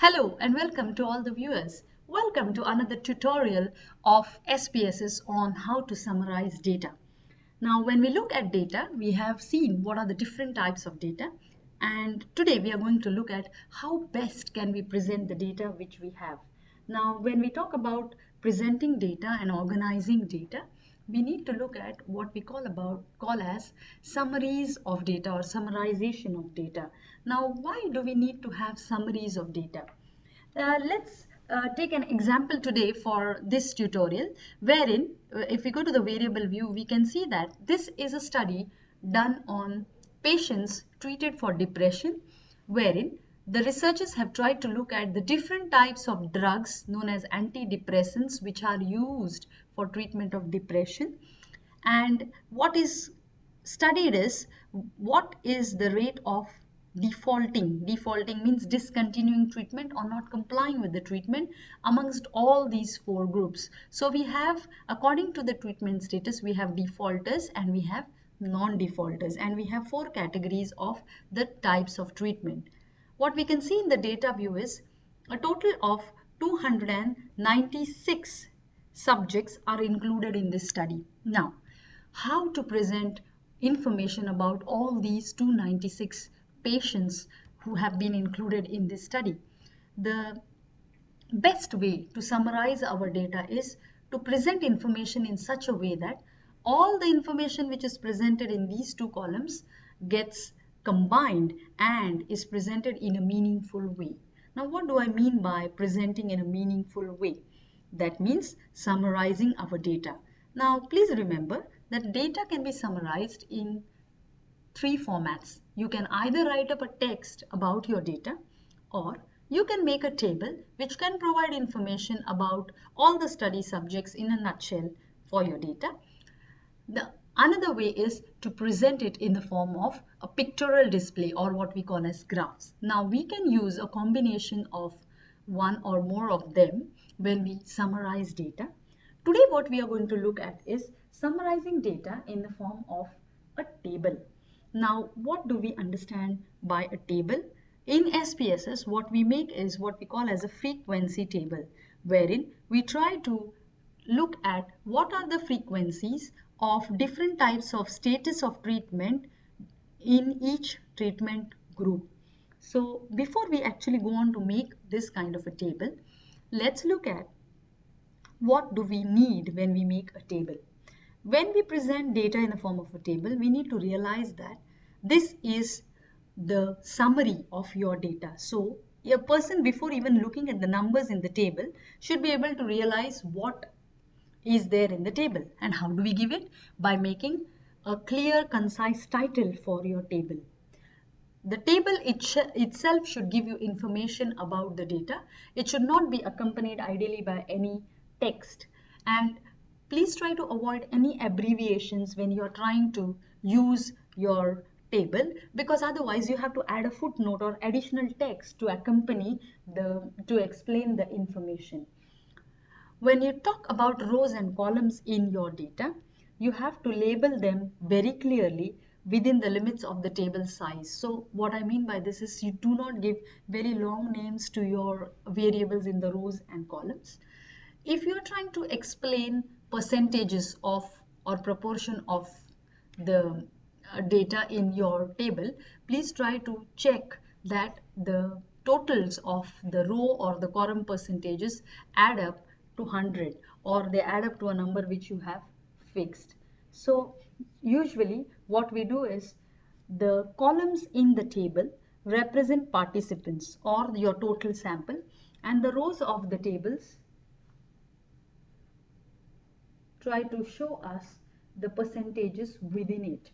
Hello and welcome to all the viewers. Welcome to another tutorial of SPSS on how to summarize data. Now, when we look at data, we have seen what are the different types of data, and today we are going to look at how best can we present the data which we have. Now, when we talk about presenting data and organizing data, we need to look at what we call as summaries of data or summarization of data. Now, why do we need to have summaries of data? Let's take an example today for this tutorial, wherein if we go to the variable view, we can see that this is a study done on patients treated for depression, wherein the researchers have tried to look at the different types of drugs known as antidepressants which are used for treatment of depression, and what is studied is what is the rate of defaulting means discontinuing treatment or not complying with the treatment amongst all these four groups. So we have, according to the treatment status, we have defaulters and we have non-defaulters, and we have four categories of the types of treatment. What we can see in the data view is a total of 296 subjects are included in this study. Now, how to present information about all these 296 patients who have been included in this study? The best way to summarize our data is to present information in such a way that all the information which is presented in these two columns gets combined and is presented in a meaningful way. Now, what do I mean by presenting in a meaningful way? That means summarizing our data. Now, please remember that data can be summarized in three formats. You can either write up a text about your data, or you can make a table which can provide information about all the study subjects in a nutshell for your data. The another way is to present it in the form of a pictorial display, or what we call as graphs. Now, we can use a combination of one or more of them when we summarize data. Today what we are going to look at is summarizing data in the form of a table. Now, what do we understand by a table? In SPSS, what we make is what we call as a frequency table, wherein we try to look at what are the frequencies of different types of status of treatment in each treatment group. So before we actually go on to make this kind of a table, let's look at what do we need when we make a table. When we present data in the form of a table, we need to realize that this is the summary of your data. So a person, before even looking at the numbers in the table, should be able to realize what is there in the table. And how do we give it? By making a clear, concise title for your table. The table itself should give you information about the data. It should not be accompanied ideally by any text. And please try to avoid any abbreviations when you are trying to use your table, because otherwise you have to add a footnote or additional text to accompany to explain the information. When you talk about rows and columns in your data, you have to label them very clearly within the limits of the table size. So what I mean by this is you do not give very long names to your variables in the rows and columns. If you're trying to explain percentages of or proportion of the data in your table, please try to check that the totals of the row or the column percentages add up to 100, or they add up to a number which you have fixed. So usually what we do is the columns in the table represent participants or your total sample, and the rows of the tables try to show us the percentages within it.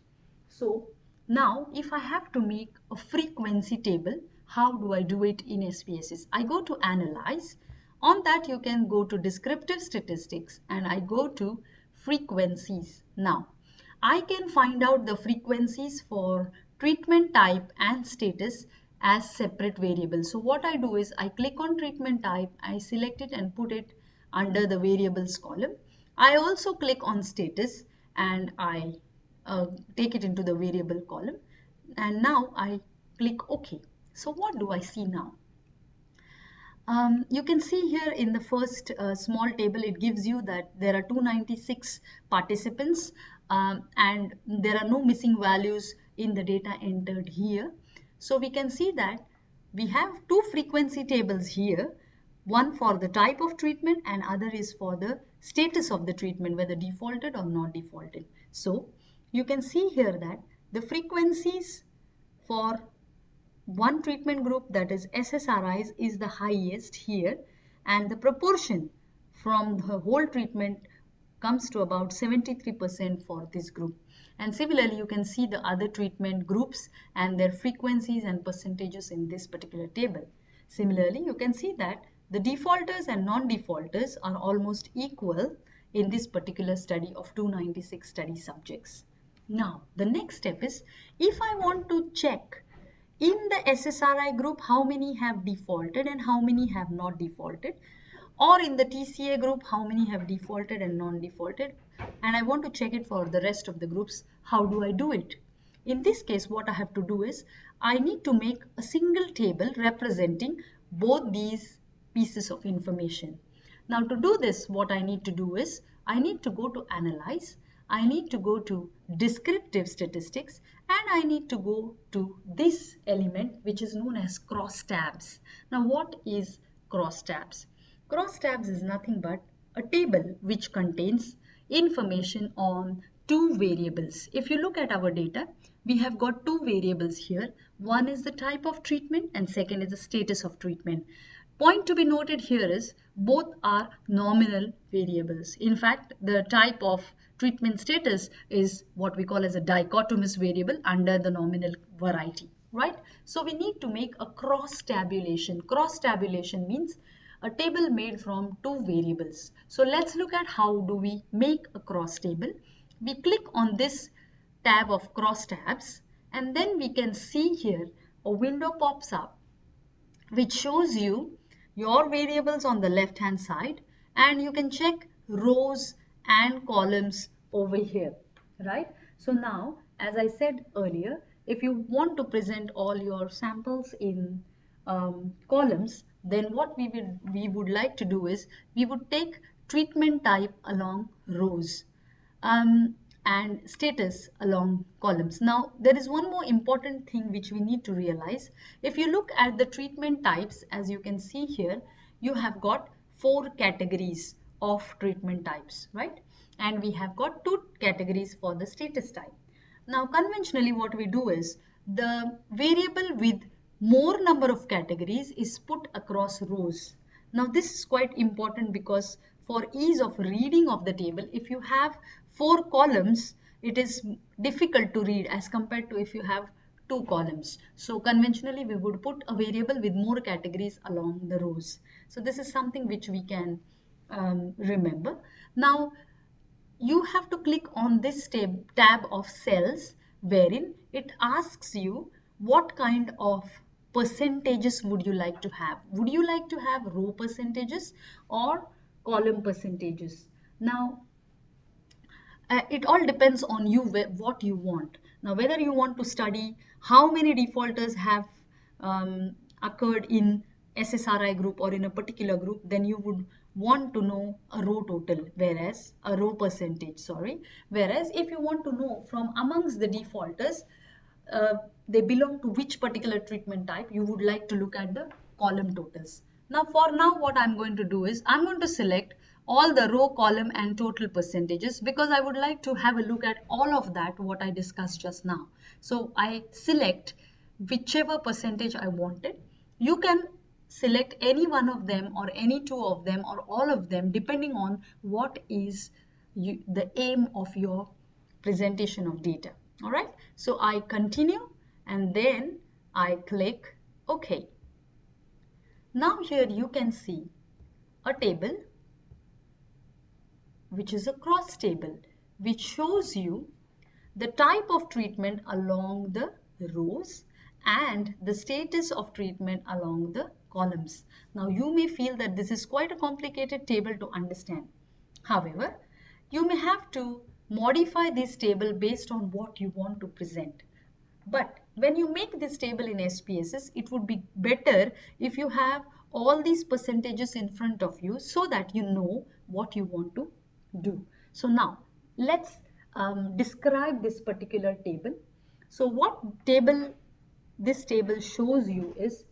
So now if I have to make a frequency table, how do I do it in SPSS? I go to Analyze. On that you can go to Descriptive Statistics and I go to Frequencies. Now I can find out the frequencies for treatment type and status as separate variables. So what I do is I click on treatment type, I select it and put it under the variables column. I also click on status and I take it into the variable column, and now I click OK. So what do I see now? You can see here in the first small table, it gives you that there are 296 participants and there are no missing values in the data entered here. So we can see that we have two frequency tables here, one for the type of treatment and other is for the status of the treatment, whether defaulted or not defaulted. So you can see here that the frequencies for one treatment group, that is SSRIs, is the highest here, and the proportion from the whole treatment comes to about 73% for this group. And similarly, you can see the other treatment groups and their frequencies and percentages in this particular table. Similarly, you can see that the defaulters and non-defaulters are almost equal in this particular study of 296 study subjects. Now, the next step is, if I want to check in the SSRI group how many have defaulted and how many have not defaulted, or in the TCA group how many have defaulted and non-defaulted, and I want to check it for the rest of the groups, how do I do it? In this case, what I have to do is I need to make a single table representing both these pieces of information. Now to do this, what I need to do is I need to go to Analyze, I need to go to Descriptive Statistics, and I need to go to this element which is known as crosstabs. Now what is crosstabs? Crosstabs is nothing but a table which contains information on two variables. If you look at our data, we have got two variables here. One is the type of treatment and second is the status of treatment. Point to be noted here is both are nominal variables. In fact, the type of treatment status is what we call as a dichotomous variable under the nominal variety, right? So we need to make a cross tabulation. Cross tabulation means a table made from two variables. So let's look at how do we make a cross table. We click on this tab of cross tabs and then we can see here a window pops up which shows you your variables on the left hand side, and you can check rows and columns over here, right? So now, as I said earlier, if you want to present all your samples in columns, then what we would like to do is we would take treatment type along rows and status along columns. Now there is one more important thing which we need to realize. If you look at the treatment types, as you can see here, you have got 4 categories of treatment types, right? And we have got 2 categories for the status type. Now conventionally what we do is the variable with more number of categories is put across rows. Now this is quite important because for ease of reading of the table, if you have 4 columns, it is difficult to read as compared to if you have 2 columns. So conventionally we would put a variable with more categories along the rows. So this is something which we can remember. Now you have to click on this tab of cells wherein it asks you what kind of percentages would you like to have. Would you like to have row percentages or column percentages? Now it all depends on you what you want. Now whether you want to study how many defaulters have occurred in SSRI group or in a particular group, then you would want to know a row total, whereas a row percentage, whereas if you want to know from amongst the defaulters they belong to which particular treatment type, you would like to look at the column totals. Now for now what I'm going to do is I'm going to select all the row, column and total percentages because I would like to have a look at all of that what I discussed just now. So I select whichever percentage I wanted. You can select any one of them or any 2 of them or all of them depending on what is the aim of your presentation of data. All right, so I continue and then I click OK. Now here you can see a table which is a cross table which shows you the type of treatment along the rows and the status of treatment along the columns. Now you may feel that this is quite a complicated table to understand. However, you may have to modify this table based on what you want to present. But when you make this table in SPSS, it would be better if you have all these percentages in front of you so that you know what you want to do. So now let's describe this particular table. So what this table shows you is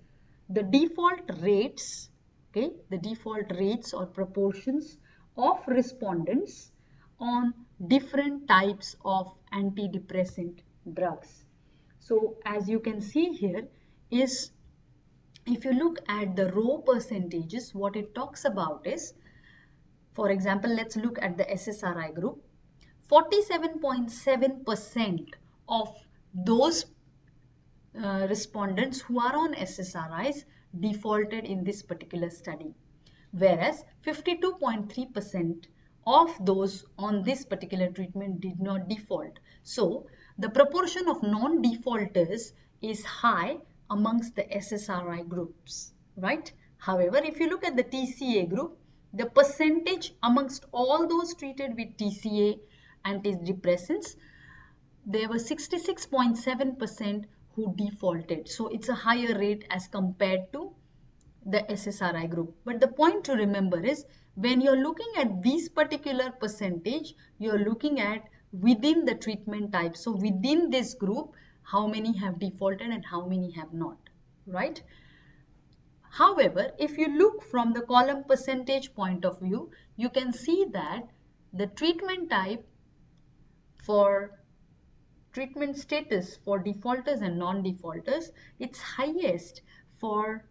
the default rates, okay, the default rates or proportions of respondents on different types of antidepressant drugs. So as you can see here is, if you look at the row percentages, what it talks about is, for example, let's look at the SSRI group. 47.7% of those respondents who are on SSRIs defaulted in this particular study, whereas 52.3% of those on this particular treatment did not default. So the proportion of non-defaulters is high amongst the SSRI groups, right? However, if you look at the TCA group, the percentage amongst all those treated with TCA antidepressants, there were 66.7% who defaulted. So it's a higher rate as compared to the SSRI group. But the point to remember is, when you're looking at these particular percentage, you're looking at within the treatment type. So within this group, how many have defaulted and how many have not, right? However, if you look from the column percentage point of view, you can see that the treatment type for treatment status for defaulters and non-defaulters, it's highest for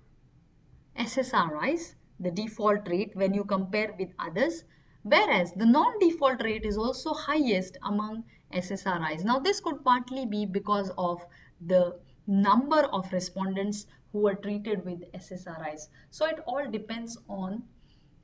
SSRIs, the default rate when you compare with others, whereas the non-default rate is also highest among SSRIs. Now this could partly be because of the number of respondents who are treated with SSRIs. So it all depends on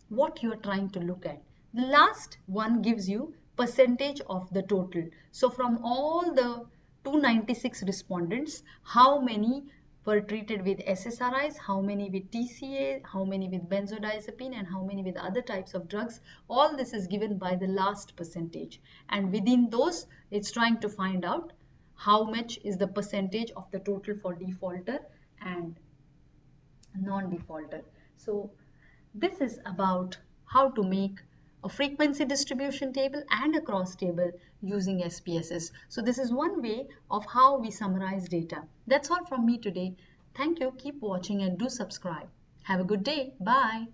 what you're trying to look at. The last one gives you percentage of the total. So from all the 296 respondents, how many were treated with SSRIs, how many with TCA, how many with benzodiazepine, and how many with other types of drugs. All this is given by the last percentage. And within those, it's trying to find out how much is the percentage of the total for defaulter and non-defaulter. So this is about how to make a frequency distribution table and a cross table using SPSS. So this is one way of how we summarize data. That's all from me today. Thank you. Keep watching and do subscribe. Have a good day. Bye.